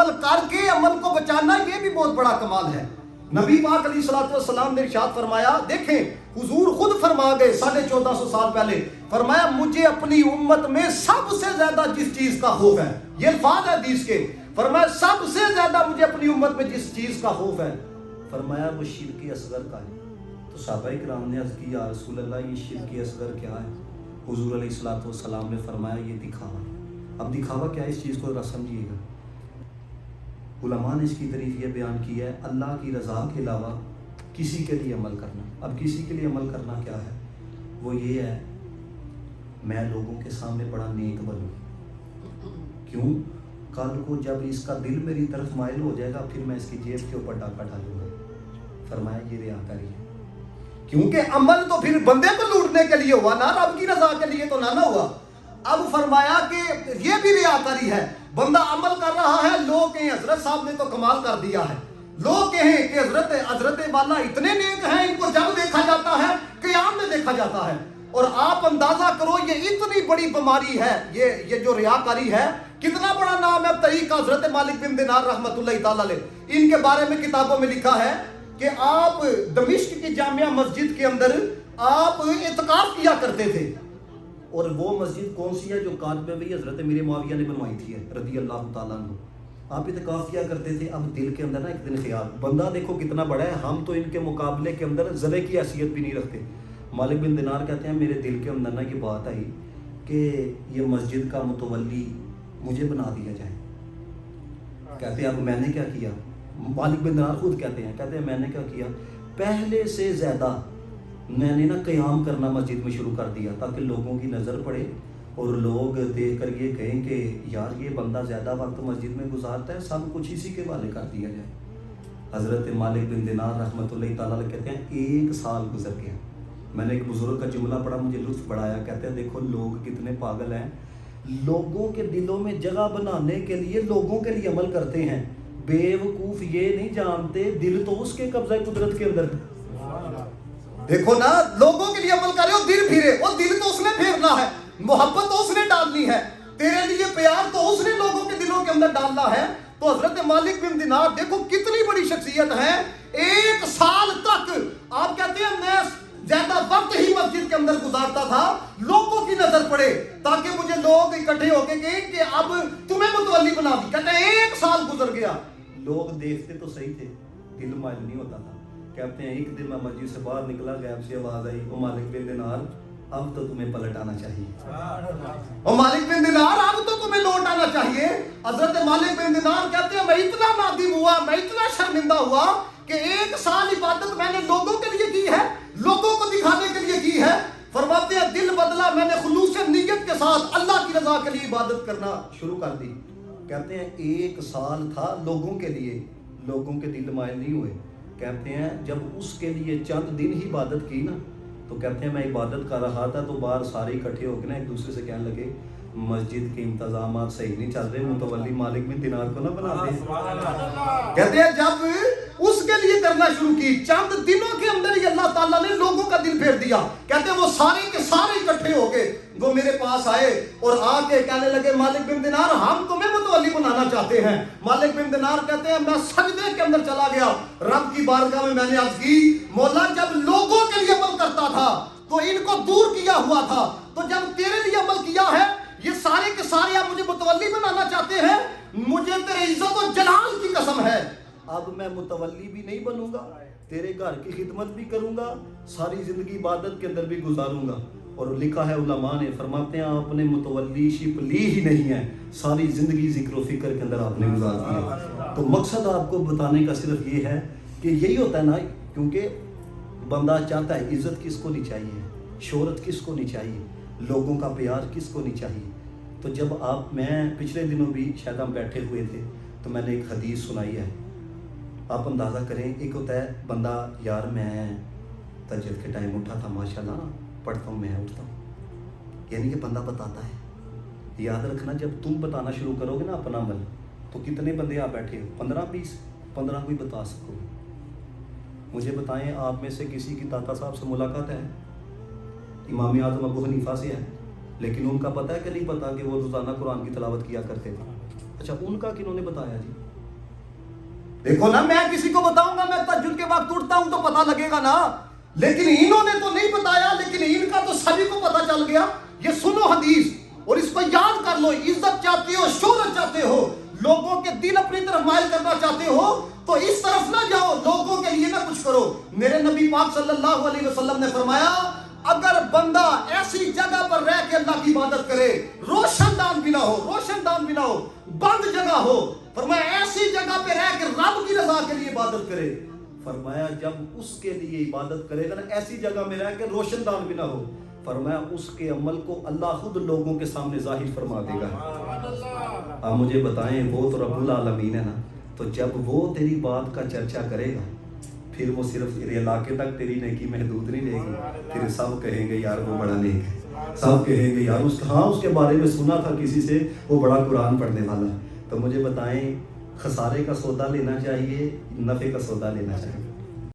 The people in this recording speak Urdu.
عمل کر کے عمل کو بچانا یہ بھی بہت بڑا کمال ہے۔ نبی پاک علیہ الصلوۃ والسلام نے ارشاد فرمایا، دیکھیں حضور خود فرما گئے 1450 سال پہلے، فرمایا مجھے اپنی امت میں سب سے زیادہ جس چیز کا خوف ہے، یہ الفاظ ہے حدیث کے، فرمایا سب سے زیادہ مجھے اپنی امت میں جس چیز کا خوف ہے، فرمایا وہ شرک اصغر کا ہے۔ تو صحابہ کرام نے عرض کی یا رسول اللہ یہ شرک اصغر کیا ہے؟ حضور علیہ الصلوۃ والسلام نے فرمایا یہ دکھاوا۔ اب دکھاوا کیا ہے اس چیز کو ذرا سمجھیے گا۔ علماء نے اس کی تعریف یہ بیان کی ہے، اللہ کی رضا کے علاوہ کسی کے لیے عمل کرنا۔ اب کسی کے لیے عمل کرنا کیا ہے؟ وہ یہ ہے میں لوگوں کے سامنے بڑا نیک بنوں، کیوں؟ کل کو جب اس کا دل میری طرف مائل ہو جائے گا پھر میں اس کی جیب کے اوپر ڈاکہ ڈالوں گا۔ فرمایا یہ ریاکاری ہے، کیونکہ عمل تو پھر بندے کو لوٹنے کے لیے ہوا نا، رب کی رضا کے لیے تو نہ ہوا۔ اب فرمایا کہ یہ بھی ریاکاری ہے، بندہ عمل کر رہا ہے، لوگ کہیں حضرت صاحب نے تو کمال کر دیا ہے، لوگ کہیں کہ حضرت والا اتنے نیک ہیں، ان کو جب دیکھا جاتا ہے قیام میں دیکھا جاتا ہے، اور آپ اندازہ کرو یہ اتنی بڑی بیماری ہے، یہ جو ریاکاری ہے، کتنا بڑا نام ہے طریقہ حضرت مالک بن دینار رحمۃ اللہ تعالی علیہ۔ ان کے بارے میں کتابوں میں لکھا ہے کہ آپ دمشق کی جامعہ مسجد کے اندر آپ اعتکاف کیا کرتے تھے، اور وہ مسجد کون سی ہے جو کاتب بھی حضرت امیر معاویہ نے بنوائی تھی رضی اللہ تعالیٰ عنہ۔ آپ اعتکاف کیا کرتے تھے۔ اب دل کے اندر نا ایک دن خیال، بندہ دیکھو کتنا بڑا ہے، ہم تو ان کے مقابلے کے اندر ذرے کی حیثیت بھی نہیں رکھتے۔ مالک بن دینار کہتے ہیں میرے دل کے اندر نا یہ بات آئی کہ یہ مسجد کا متولی مجھے بنا دیا جائے۔ کہتے ہیں اب میں نے کیا کیا؟ مالک بن دینار خود کہتے ہیں میں نے کیا کیا، پہلے سے زیادہ میں نے نا قیام کرنا مسجد میں شروع کر دیا تاکہ لوگوں کی نظر پڑے اور لوگ دیکھ کر یہ کہیں کہ یار یہ بندہ زیادہ وقت مسجد میں گزارتا ہے، سب کچھ اسی کے حوالے کر دیا جائے۔ حضرت مالک بن دینار رحمۃ اللہ تعالیٰ علیہ کہتے ہیں 1 سال گزر گیا۔ میں نے ایک بزرگ کا جملہ پڑھا، مجھے لطف بڑا آیا، کہتے ہیں دیکھو لوگ کتنے پاگل ہیں، لوگوں کے دلوں میں جگہ بنانے کے لیے لوگوں کے لیے عمل کرتے ہیں، بے وقوف یہ نہیں جانتے دل تو اس کے قبضہ قدرت کے اندر۔ دیکھو نا لوگوں کے لیے عمل کر رہے ہو، دل پھیرے، وہ دل تو اس نے پھیرنا ہے، محبت تو اس نے ڈالنی ہے، تیرے لیے پیار تو اس نے لوگوں کے دلوں کے اندر ڈالنا ہے۔ تو حضرت مالک بن دینار دیکھو کتنی بڑی شخصیت ہے، 1 سال تک آپ کہتے ہیں میں زیادہ وقت ہی مسجد کے اندر گزارتا تھا، لوگوں کی نظر پڑے تاکہ مجھے لوگ اکٹھے ہو کے کہیں کہ اب تمہیں متولی بنا دی۔ کہتے ہیں 1 سال گزر گیا، لوگ دیکھتے تو صحیح تھے، دل مائل نہیں ہوتا تھا۔ کہتے ہیں ایک دن میں مسجد سے باہر نکلا، غیب سے آواز آئی، او مالک بن دینار اب تو تمہیں پلٹ آنا چاہیے، او مالک بن دینار اب تو تمہیں لوٹ آنا چاہیے۔ حضرت مالک بن دینار کہتے ہیں میں اتنا نادم ہوا، میں اتنا شرمندہ ہوا کہ 1 سال عبادت میں نے لوگوں کے لیے کی ہے، لوگوں کو دکھانے کے لیے کی ہے۔ فرماتے ہیں دل بدلا، میں نے خلوص نیت کے ساتھ اللہ کی رضا کے لیے عبادت کرنا شروع کر دی۔ کہتے ہیں 1 سال تھا لوگوں کے لیے، لوگوں کے دل مائل نہیں ہوئے۔ کہتے ہیں جب اس کے لیے چند دن ہی عبادت کی نا، تو کہتے ہیں میں عبادت کر رہا تھا تو باہر سارے اکٹھے ہو کے نا ایک دوسرے سے کہنے لگے مسجد کے انتظامات صحیح نہیں چل رہے، متولی مالک بن دینار کو نہ بنا دے۔ کہتے ہیں جب اس کے لیے کرنا شروع کی، چند دنوں کے اندر ہی اللہ تعالیٰ نے لوگوں کا دل پھیر دیا۔ کہتے ہیں وہ سارے کے سارے اکٹھے ہو کے وہ میرے پاس آئے اور آ کے کہنے لگے مالک بن دینار ہم تمہیں متولی بنانا چاہتے ہیں۔ مالک بن دینار کہتے ہیں میں سجدے کے اندر چلا گیا، رب کی بارگاہ میں نے عرض کی مولا جب لوگوں کے لیے عمل کرتا تھا تو ان کو دور کیا ہوا تھا، تو جب تیرے لیے عمل کیا ہے یہ سارے کے سارے آپ مجھے متولی بنانا چاہتے ہیں، مجھے تیرے عزت و جلال کی قسم ہے اب میں متولی بھی نہیں بنوں گا، تیرے گھر کی خدمت بھی کروں گا، ساری زندگی عبادت کے اندر بھی گزاروں گا۔ اور لکھا ہے علماء نے، فرماتے ہیں آپ نے متولی شپ لی ہی نہیں ہے، ساری زندگی ذکر و فکر کے اندر آپ نے گزار دیا۔ تو مقصد آپ کو بتانے کا صرف یہ ہے کہ یہی ہوتا ہے نا، کیونکہ بندہ چاہتا ہے عزت کس کو نہیں چاہیے، شہرت کس کو نہیں چاہیے، لوگوں کا پیار کس کو نہیں چاہیے۔ تو جب میں پچھلے دنوں بھی شاید ہم بیٹھے ہوئے تھے تو میں نے ایک حدیث سنائی ہے، آپ اندازہ کریں، ایک ہوتا ہے بندہ یار میں تہجد کے ٹائم اٹھا تھا ماشاءاللہ پڑھتا ہوں، میں اٹھتا ہوں، یعنی کہ بندہ بتاتا ہے۔ یاد رکھنا جب تم بتانا شروع کرو گے نا اپنا عمل تو کتنے بندے آپ بیٹھے ہو، 15-20، 15 کوئی بتا سکو گے۔ مجھے بتائیں آپ میں سے کسی کی داتا صاحب سے ملاقات ہے؟ امام اعظم ابو حنیفہ سے ہے، لیکن ان کا پتہ ہے کہ نہیں پتہ کہ وہ روزانہ قرآن کی تلاوت کیا کرتے تھے؟ اچھا ان کا کنہوں نے بتایا جی؟ دیکھو نا میں کسی کو بتاؤں گا میں تہجد کے وقت اٹھتا ہوں تو پتہ لگے گا نا، لیکن انہوں نے تو نہیں بتایا، لیکن ان کا تو سبھی کو پتہ چل گیا۔ یہ سنو حدیث اور اس کو یاد کر لو۔ عزت چاہتے ہو، شہرت چاہتے ہو، لوگوں کے دل اپنی طرف مائل کرنا چاہتے ہو تو اس طرف نہ جاؤ، لوگوں کے لیے نہ کچھ کرو۔ میرے نبی پاک صلی اللہ علیہ وسلم نے فرمایا اگر بندہ ایسی جگہ پر رہ کے اللہ کی عبادت کرے، روشن دان بھی نہ ہو، روشن دان بھی نہ ہو، بند جگہ ہو، فرمایا ایسی جگہ پہ رہ کے رب کی رضا کے لیے عبادت کرے، فرمایا جب اس کے لیے عبادت کرے گا نا ایسی جگہ میں رہ کے روشن دان بھی نہ ہو، فرمایا اس کے عمل کو اللہ خود لوگوں کے سامنے ظاہر فرما دے گا۔ آپ مجھے بتائیں وہ تو رب العالمین ہے نا، تو جب وہ تیری بات کا چرچا کرے گا پھر وہ صرف علاقے تک تیری نیکی محدود نہیں رہے گی، پھر سب کہیں گے یار وہ بڑا نیک ہے، سب کہیں گے یار اس کے بارے میں سنا تھا کسی سے وہ بڑا قرآن پڑھنے والا ہے۔ تو مجھے بتائیں خسارے کا سودا لینا چاہیے، نفع کا سودا لینا چاہیے؟